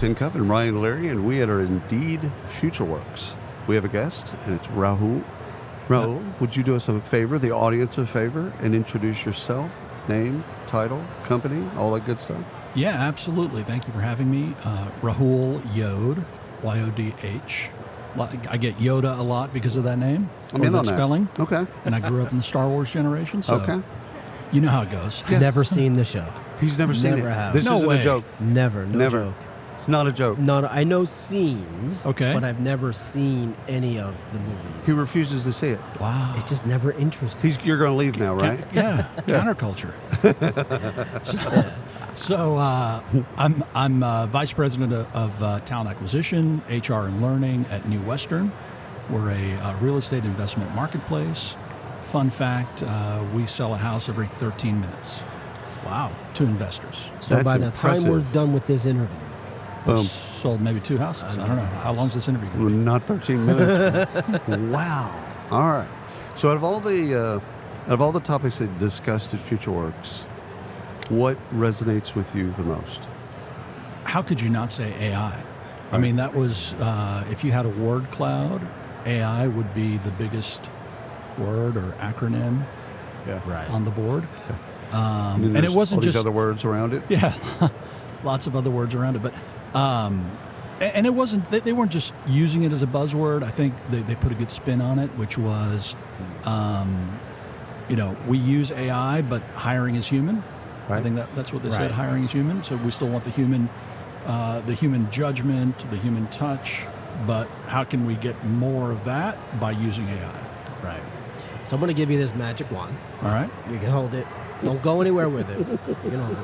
Tincup and Ryan Leary, and we are Indeed FutureWorks. We have a guest, and it's Rahul. Rahul, would you do us a favor, the audience a favor, and introduce yourself, name, title, company, all that good stuff? Yeah, absolutely. Thank you for having me. Rahul Yodh, Y-O-D-H. I get Yoda a lot because of that name. I'm in on that. Spelling. Okay. And I grew up in the Star Wars generation, so okay. You know how it goes. Yeah. Never seen the show. He's never seen it. Never have. This No isn't way. a joke. Never. No Never. joke. It's not a joke. No, I know scenes, Okay. but I've never seen any of the movies. He refuses to see it. Wow. It just never interested me. You're going to leave now, right? Yeah, counterculture. So I'm vice president of talent acquisition, HR and learning at New Western. We're a real estate investment marketplace. Fun fact, we sell a house every 13 minutes. Wow. To investors. So That's by the impressive. time we're done with this interview, Boom. Sold maybe 2 houses. I don't know. How long's this interview going to be? Not 13 minutes. Wow. All right. So out of all the topics that you discussed at FutureWorks, what resonates with you the most? How could you not say AI? I mean, that was, if you had a word cloud, AI would be the biggest word or acronym right? on the board. Yeah. And it wasn't all these just other words around it. Yeah, lots of other words around it, but and it wasn't. They weren't just using it as a buzzword. I think they put a good spin on it, which was, we use AI, but hiring is human. Right. I think that's what they said. Right. Hiring is human, so we still want the human judgment, the human touch. But how can we get more of that by using AI? Right. So I'm going to give you this magic wand. All right. You can hold it. Don't go anywhere with it. You know.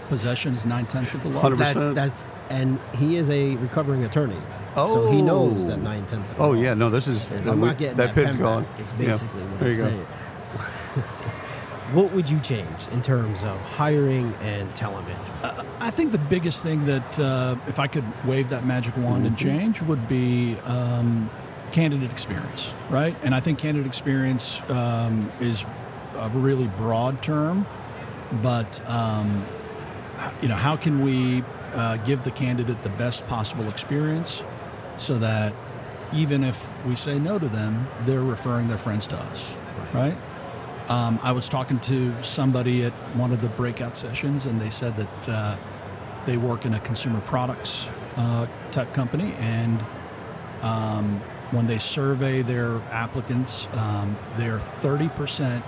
Possession is 9/10 of the law. 100%. And he is a recovering attorney. Oh. So he knows that 9/10 of the Oh, law. yeah. No, this is... I'm not getting that pin's pen gone. back. It's basically what There it's you go. saying. What would you change in terms of hiring and talent management? I think the biggest thing that, if I could wave that magic wand and change, would be candidate experience, right? And I think candidate experience is a really broad term, but how can we give the candidate the best possible experience so that even if we say no to them, they're referring their friends to us, right? I was talking to somebody at one of the breakout sessions, and they said that they work in a consumer products type company, and when they survey their applicants, they're 30%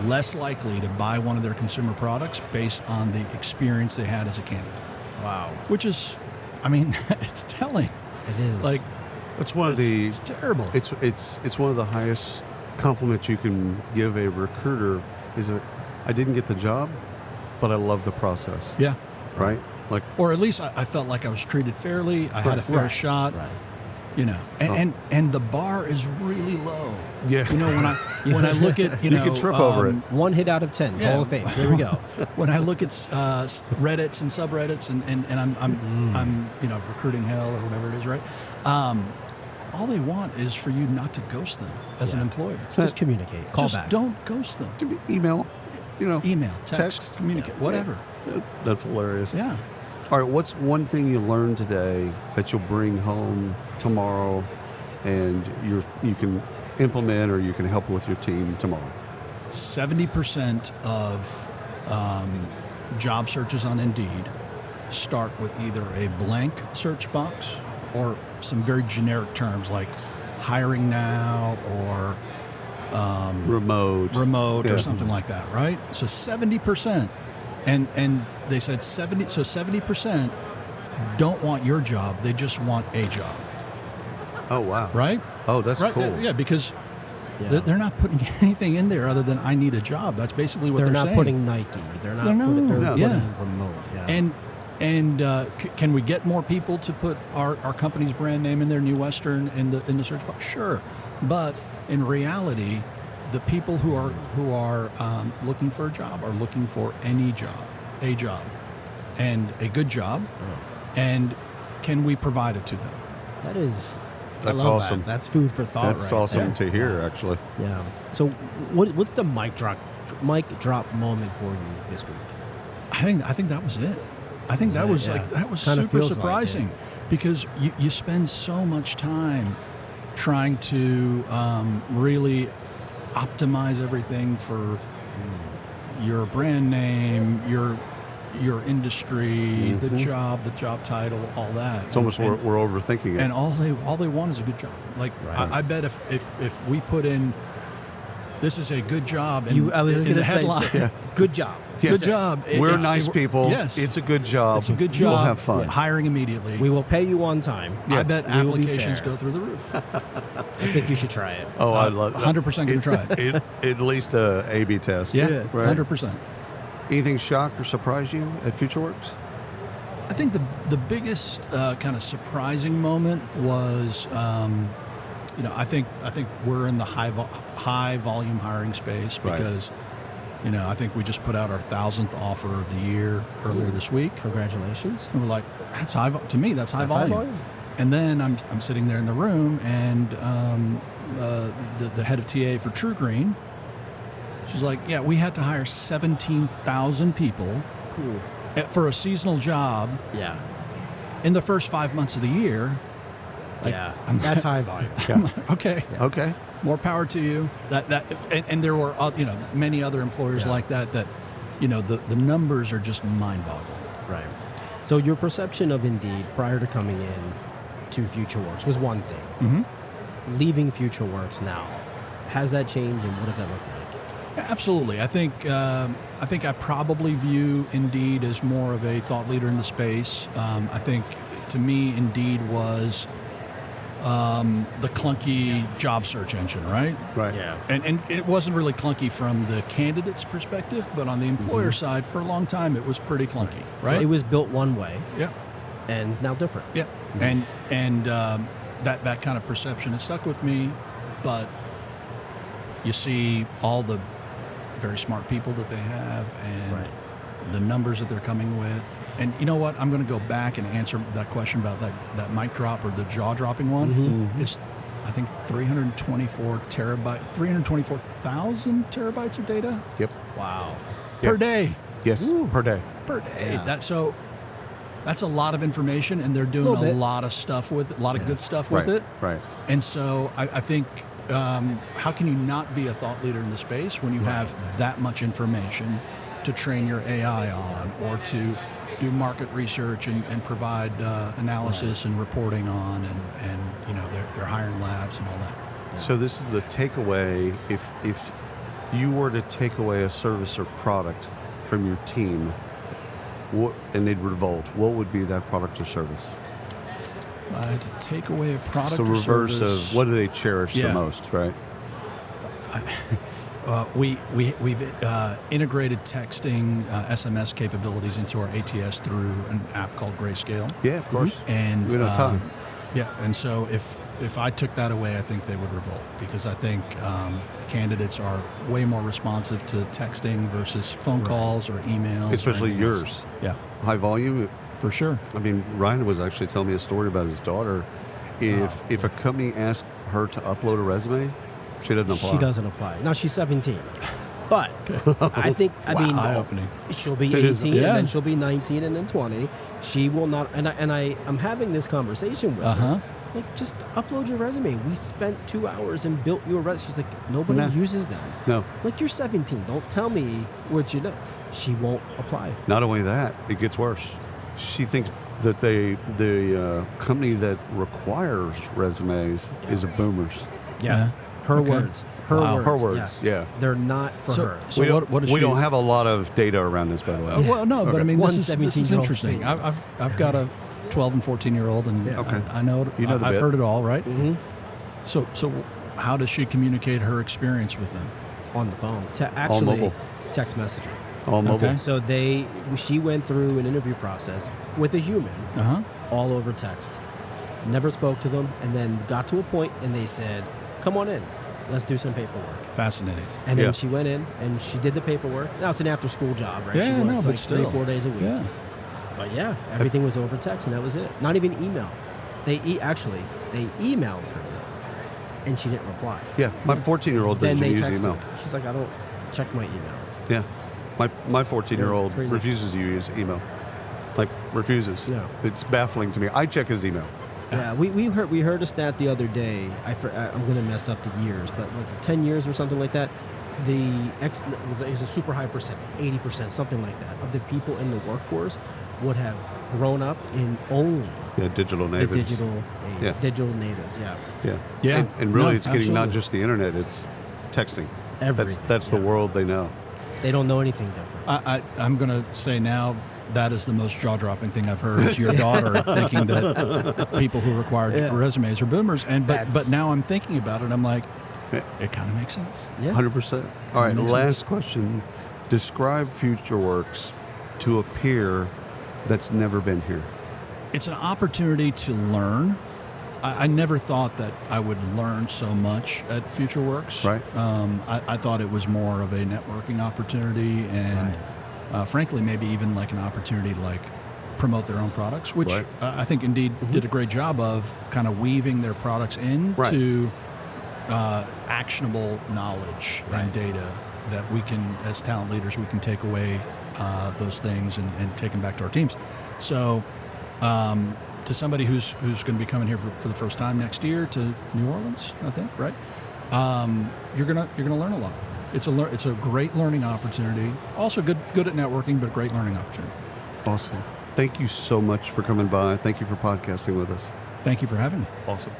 less likely to buy one of their consumer products based on the experience they had as a candidate. Wow. Which is, it's telling. It is. Like, It's one of the... It's terrible. It's one of the highest compliments you can give a recruiter is that I didn't get the job, but I love the process. Yeah. Right? Like, Or at least I felt like I was treated fairly. I had a fair shot. Right. And the bar is really low. yeah. When I look at You can trip over it. 1 hit out of 10. Yeah. Hall of Fame. Here we go. When I look at Reddits and subreddits and I'm recruiting hell or whatever it is, right? All they want is for you not to ghost them as an employer. Just communicate. Call Just back. don't ghost them. Email, Email, text, communicate, whatever. That's hilarious. Yeah. All right, what's one thing you learned today that you'll bring home tomorrow and you can implement or you can help with your team tomorrow? 70% of job searches on Indeed start with either a blank search box or some very generic terms like hiring now or Remote or something like that, right? So 70%, and they said 70% don't want your job; they just want a job, Oh, wow. right? Oh, that's Right? cool. Yeah, because Yeah. they're not putting anything in there other than I need a job. That's basically what They're they're not saying. putting Nike. They're not No, putting, they're no. putting Yeah. remote. Yeah. And can we get more people to put our company's brand name in there, New Western, in the search box? Sure, but in reality, the people who are looking for a job are looking for a job, and a good job, and can we provide it to them? That's That's I love awesome. That. That's food for thought. That's right awesome there. to hear, actually. Yeah. So, what's the mic drop moment for you this week? I think that was it. I think that was Yeah. that was Kinda super feels like surprising because you spend so much time trying to really optimize everything for your brand name, your industry, the job title, all that. It's almost we're overthinking it. And all they want is a good job. Like Right. I bet if we put in, this is a good job in, I was in going the to say, headline. good job. Yeah. Good job. We're It's- nice people. Yes. It's a good job. It's a good We'll job. have fun. Hiring immediately. We will pay you on time. I bet We will be applications fair. go through the roof. I think you should try it. Oh, I love 100% going to try it. At least a A/B test. Yeah, Right. 100%. Anything shock or surprise you at FutureWorks? I think the biggest kind of surprising moment was, I think we're in the high volume hiring space Right. because, I think we just put out our 1,000th offer of the year earlier this week. Congratulations. And we're like, that's high. To me, that's high That's high volume. volume. And then I'm sitting there in the room, and the head of TA for True Green, she's like, yeah, we had to hire 17,000 people for a seasonal job Yeah. in the first 5 months of the year. Like, Yeah. That's high volume. Okay, Okay. more power to you. And there were many other employers Yeah. like that the numbers are just mind-boggling. Right. So your perception of Indeed prior to coming in to FutureWorks was one thing. Mm-hmm. Leaving FutureWorks now, has that changed, and what does that look like? Yeah, absolutely. I think I probably view Indeed as more of a thought leader in the space. I think to me, Indeed was the clunky job search engine, right? Right. Yeah. And it wasn't really clunky from the candidate's perspective, but on the employer side, for a long time, it was pretty clunky, right? It was built one way, Yeah, and it's now different. yeah. And that kind of perception has stuck with me, but you see all the very smart people that they have and Right. the numbers that they're coming with. And you know what? I'm going to go back and answer that question about that mic drop or the jaw-dropping one. Mm-hmm. It's, I think, 324,000 terabytes of data Yep. Wow. per day. Yes. Per day. Per day. Yeah. That's a lot of information, and they're doing Little a bit. lot of stuff with it, a lot of good stuff Right. with it. Right. And so I think, how can you not be a thought leader in the space when you have that much information to train your AI on, or to do market research and provide analysis and reporting on, and they're hiring labs and all that. So this is the takeaway. If you were to take away a service or product from your team, and they'd revolt, what would be that product or service? To take away a product So or reverse service, of what do they cherish the Yeah. most, right? We've integrated texting SMS capabilities into our ATS through an app called Grayscale. Yeah, of course. And We don't have time. Yeah, and so if I took that away, I think they would revolt, because I think candidates are way more responsive to texting versus phone calls or emails. or Especially anything else. yours. Yeah, High volume. for sure. I mean, Ryan was actually telling me a story about his daughter. If a company asked her to upload a resume, she doesn't apply. She doesn't apply. Now she's 17. But I think, Eye-opening. she'll be It is, 18, yeah. and then she'll be 19, and then 20. She will not, I'm having this conversation with Uh-huh. her. Like, just upload your resume. We spent 2 hours and built your resume. She's like, nobody Nah. uses them. No. Like, you're 17. Don't tell me what you know. She won't apply. Not only that, it gets worse. She thinks that the company that requires resumes is a boomers. Yeah. Her Okay. words. Her Wow. words. Her words, yeah. They're not for So- her. so what does we she- don't have a lot of data around this, by the way. Well, no, but I mean, One this is 17-year-old interesting. thing. I've got a 12 and 14-year-old, and Okay. I know You know the I've bit. heard it all, right? Mhm. So how does she communicate her experience with them? On the phone. Actually, mobile. text messaging. All mobile. Okay. So she went through an interview process with a human, Uh-huh. all over text. Never spoke to them, and then got to a point, and they said, "Come on in, let's do some paperwork." Fascinating. And then Yeah. she went in and she did the paperwork. Now it's an after-school job, right? Yeah, she no, works but like still. 3-4 days a week. Yeah. But yeah, everything was over text, and that was it. Not even email. They emailed her, and she didn't reply. Yeah, my 14-year-old Then doesn't they use texted email. her. She's like, "I don't check my email." Yeah, my 14-year-old Crazy. refuses to use email. Like refuses. No. It's baffling to me. I check his email. Yeah, we heard a stat the other day. I'm going to mess up the years, but was it 10 years or something like that? Is a super high percent, 80%, something like that, of the people in the workforce would have grown up in only digital the natives. digital natives. Yeah. And really, it's getting not absolutely. just the internet; it's texting. Everything. That's the world they know. They don't know anything different. I'm going to say now that is the most jaw-dropping thing I've heard is your daughter thinking that people who require resumes are boomers. But now I'm thinking about it. I'm like, it kind of makes sense. Yeah. 100%. All right, Makes last sense. question. Describe FutureWorks to a peer that's never been here. It's an opportunity to learn. I never thought that I would learn so much at FutureWorks. Right. I thought it was more of a networking opportunity and, frankly, maybe even like an opportunity to like promote their own products, which Right. I think Indeed did a great job of kind of weaving their products into actionable knowledge and data that we can, as talent leaders, we can take away those things and take them back to our teams. So to somebody who's going to be coming here for the first time next year to New Orleans, I think, right? You're gonna learn a lot. It's a great learning opportunity. Also good at networking, but a great learning opportunity. Awesome. Thank you so much for coming by. Thank you for podcasting with us. Thank you for having me. Awesome.